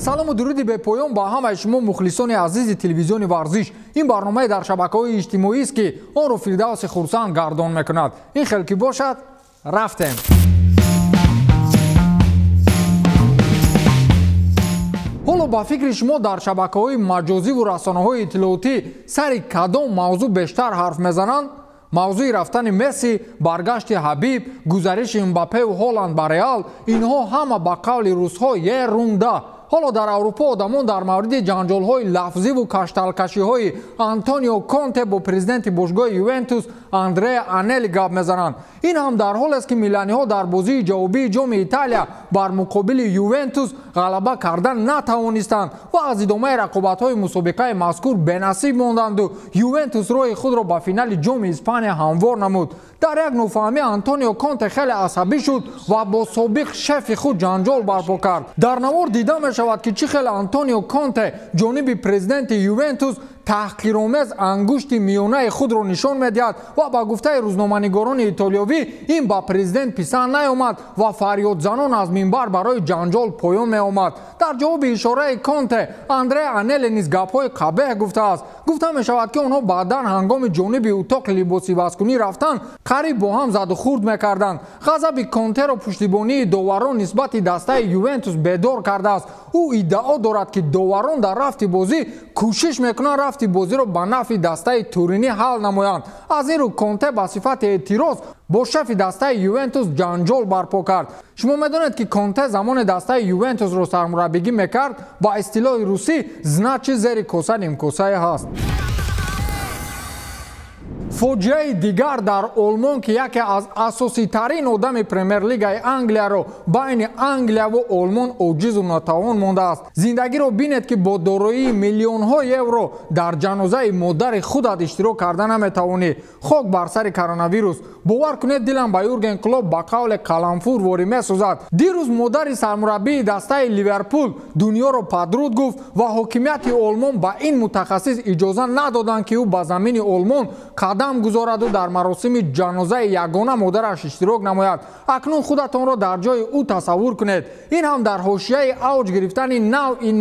салому дуруди бепоён ба ҳамаи шумо мухлисони азизи телевизиони варзиш. Ин барномаи дар шабакаҳои иҷтимоист ки онро Фирдавси Хурсанд гардон мекунад. Ин хел ки бошад, рафтем. ҳоло ба фикри шумо дар шабакаҳои маҷозиву расонаҳои иттилоотӣ сари кадом мавзӯъ бештар ҳарф мезананд? мавзӯи рафтани Месси, баргашти Ҳабиб, гузариши Мбаппеву Ҳоланд ба Реал, инҳо ҳама ба қавли русҳо ерунда. ҳоло дар Аврупо одамон дар мавриди ҷанҷолҳои лафзиву кашталкашиҳои Антонио Конте бо президенти бошгоҳи Ювентус Андреа Анели гап мезананд. ин ҳам дар ҳолест ки миланиҳо дар бозии ҷавобии ҷоми Италия бар муқобили Ювентус ғалаба кардан натавонистанд ва аз идомаи рақобатҳои мусобиқаи мазкур бенасиб монданду Ювентус роҳи худро ба финали ҷоми Испания ҳамвор намуд. дар як нофаҳмӣ Антонио Конте хеле асабӣ шуд ва бо собиқ шефи худ ҷанҷол барпо кард. дар навор дида мешавад ки чӣ хеле Антонио Конте ҷониби президенти Ювентус таҳқиромез ангушти миёнаи худро нишон медиҳад ва ба гуфтаи рӯзноманигорони итолиёвӣ ин ба президент писанд наёмад ва фарёдзанон аз минбар барои ҷанҷол поён меомад. дар ҷавоби ишораи Конте Андреа Анели низ гапҳои қабеҳ гуфтааст. гуфта мешавад ки онҳо баъдан ҳангоми ҷониби утоқи либосивазкунӣ рафтан қариб бо ҳам заду хурд мекарданд. ғазаби Контеро пуштибонии доварон нисбати дастаи Ювентус бедор кардааст. ӯ иддао дорад ки доварон дар рафти бозӣ кӯшиш мекунанд рафти бозиро ба нафъи дастаи Туринӣ ҳал намоянд. аз ин рӯ Конте ба сифати эътироз бо шефи дастаи Ювентус ҷанҷол барпо кард. шумо медонед ки Конте замоне дастаи Ювентусро сармураббигӣ мекард ба истилоҳи русӣ значи зери коса нимкосае ҳаст. фоҷиаи дигар дар Олмон ки яке аз асоситарин одами премер-лигаи Англияро байни Англияву Олмон оҷизу нотавон мондааст. зиндагиро бинед ки бо дороии миллионҳои евро дар ҷанозаи модари худат иштирок карда наметавонӣ. хок бар сари коронавирус. бовар кунед дилам ба Юрген Клоп ба қавле каламфур ворӣ месозад. дирӯз модари сармураббии дастаи Ливерпул дунёро падруд гуфт ва ҳокимияти Олмон ба ин мутахассис иҷоза надоданд ки ӯ ба замини Олмон қадам гузораду дар маросими ҷанозаи ягона модараш иштирок намояд. акнун худатонро дар ҷои ӯ тасаввур кунед. ин ҳам дар ҳошияи авҷ гирифтани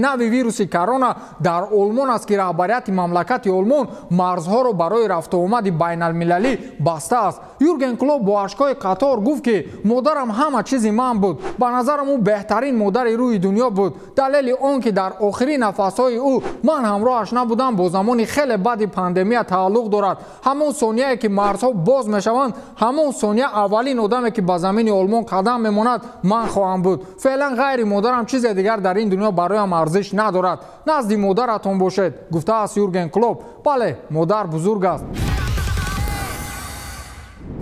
нави вируси корона дар Олмон аст ки раҳбарияти мамлакати Олмон марзҳоро барои рафтуомади байналмилалӣ бастааст. Юрген Клоп бо ашкҳои қатор гуфт ки модарам ҳама чизи ман буд. ба назарам ӯ беҳтарин модари рӯи дунё буд. далели он ки дар охирин нафасҳои ӯ ман ҳамроҳаш набудам бо замони хеле бади пандемия тааллуқ дорад. ҳамон сонияе ки марзҳо боз мешаванд ҳамон сония аввалин одаме ки ба замини Олмон қадам мемонад ман хоҳам буд. феълан ғайри модарам чизе дигар дар ин дунё бароям арзиш надорад. назди модаратон бошед, гуфтааст Юрген Клоп. бале, модар бузург аст.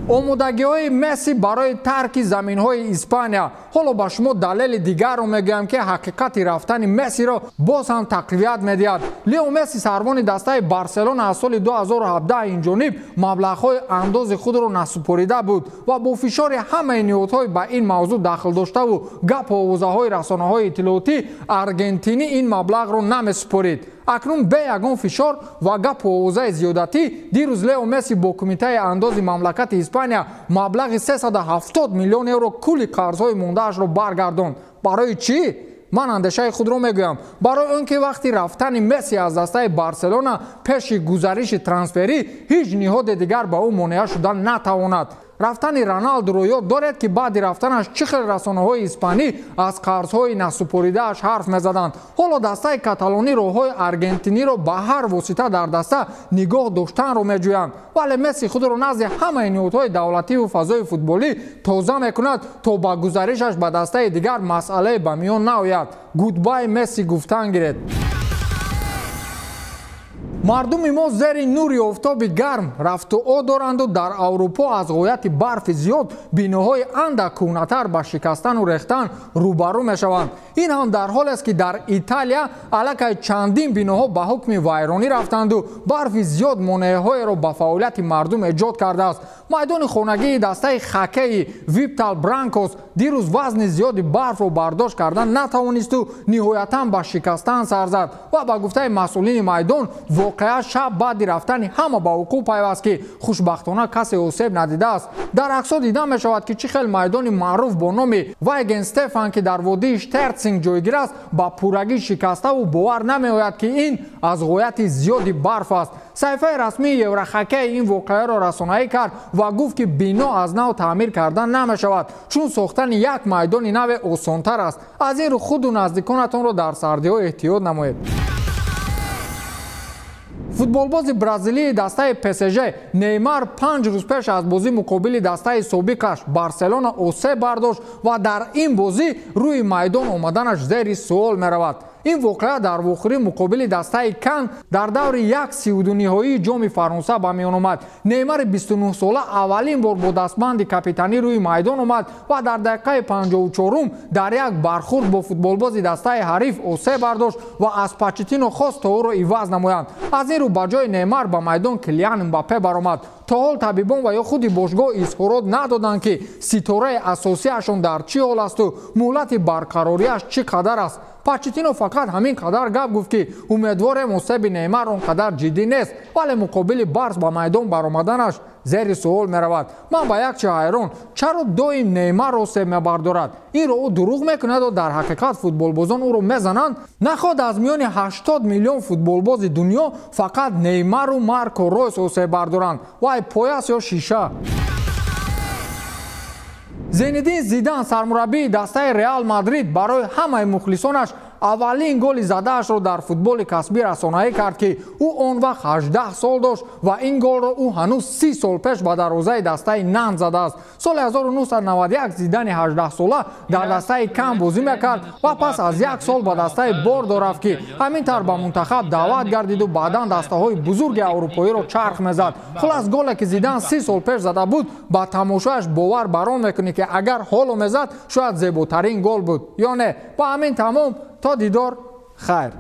омодагиҳои Месси барои тарки заминҳои Испания. ҳоло ба шумо далели дигарро мегӯям ки ҳақиқати рафтани Мессиро боз ҳам тақвият медиҳад. Лео Месси сарвони дастаи Барселона аз соли 2017 инҷониб маблағҳои андози худро насупорида буд ва бо фишори ҳамаи ниҳодҳои ба ин мавзӯъ дахл доштаву гапу овозаҳои расонаҳои иттилоотӣ аргентинӣ ин маблағро намесупорид. акнун бе ягон фишор ва гапу овозаи зиёдатӣ дирӯз Лео Месси бо кумитаи андози мамлакати Испания маблағи 370 миллион евро кӯли қарзҳои мондаашро баргардонд. барои чӣ? ман андешаи худро мегӯям. барои он ки вақти рафтани Месси аз дастаи Барселона пеши гузариши трансферӣ ҳеҷ ниҳоде дигар ба ӯ монеа шуда натавонад. рафтани Роналдуро ёд доред ки баъди рафтанаш чӣ хел расонаҳои испанӣ аз қарзҳои насупоридааш ҳарф мезаданд. ҳоло дастаи каталонӣ роҳҳои аргентиниро ба ҳар восита дар даста нигоҳ доштанро меҷӯянд. вале Месси худро назди ҳамаи ниҳодҳои давлативу фазои футболӣ тоза мекунад то ба гузаришаш ба дастаи дигар масъалае ба миён наояд. гудбай Месси гуфтан гиред. мардуми мо зери нури офтоби гарм рафтуо доранду дар Аврупо аз ғояти барфи зиёд биноҳои андак кӯҳнатар ба шикастану рехтан рӯбарӯ мешаванд. ин ҳам дар ҳолест ки дар Италия аллакай чандин биноҳо ба ҳукми вайронӣ рафтанду барфи зиёд монеаҳоеро ба фаъолияти мардум эҷод кардааст. майдони хонагии дастаи хоккеи Виптал Бранкос дирӯз вазни зиёди барфро бардошт кардан натавонисту ниҳоятан ба шикастан сар зад ва ба гуфтаи масъулини майдон воқеа шаб баъди рафтани ҳама ба вуқӯъ пайваст ки хушбахтона касе осеб надидааст. Дар аксҳо дида мешавад ки чӣ хел майдони маъруф бо номи Вайген Стефан ки дар водии Штерцинг ҷойгир аст ба пуррагӣ шикаставу бовар намеояд ки ин аз ғояти зиёди барф аст. саҳифаи расмии Еврохоккей ин воқеаро расонаӣ кард ва гуфт ки бино аз нав таъмир кардан намешавад, чун сохтани як майдони наве осонтар аст. аз ин рӯ худу наздиконатонро дар сардиҳо эҳтиёт намоед. футболбози бразилии дастаи ПСЖ Неймар 5 рӯз пеш аз бозӣ муқобили дастаи собиқаш Барселона осеб бардошт ва дар ин бозӣ рӯи майдон омаданаш зери суол меравад. ин воқеа дар вохӯрӣ муқобили дастаи Кан дар даври як 32 ниҳоии ҷоми Фаронса ба миён омад. Неймари 29-сола аввалин бор бо дастбанди капитанӣ рӯи майдон омад ва дар дақиқаи 54 дар як бархурд бо футболбози дастаи ҳариф осеб бардошт ва аз Почетино хост то ӯро иваз намоянд. аз ин рӯ ба ҷои Неймар ба майдон Килиан Мбаппе баромад. то ҳол табибон ва ё худи бошгоҳ изҳорот надоданд ки ситораи асосиашон дар чӣ ҳол асту муҳлати барқарорияш чӣ қадар аст. Почетино фақат ҳамин қадар гап гуфт ки умедворем осеби Неймар он қадар ҷиддӣ нест, вале муқобили Барс ба майдон баромаданаш зери суол меравад. ман ба як чиз ҳайрон, чаро доим Неймар осеб мебардорад? инро ӯ дурӯғ мекунад ё дар ҳақиқат футболбозон ӯро мезананд? наход аз миёни 80 миллион футболбози дунё фақат Неймару Марко Ройс осеб бардоранд. вай пояс ё шиша? Зейниддин Зидан сармураббии дастаи Реал Мадрид барои ҳамаи мухлисонаш аввалин голи задаашро дар футболи касбӣ расонаӣ кард ки ӯ он вақт 18 сол дошт ва ин голро ӯ ҳанӯз 30 сол пеш ба дарвозаи дастаи Нант задааст. соли 1991 Зидани 18-сола дар дастаи Кан бозӣ мекард ва пас аз як сол ба дастаи Бордо рафт ки ҳамин тавр ба мунтахаб даъват гардиду баъдан дастаҳои бузурги аврупоиро чарх мезад. хулас голе ки Зидан 30 сол пеш зада буд ба тамошояш бовар барон мекунӣ ки агар ҳоло мезад шояд зеботарин гол буд ё не. ба ҳамин тамом تا دیدار خیر.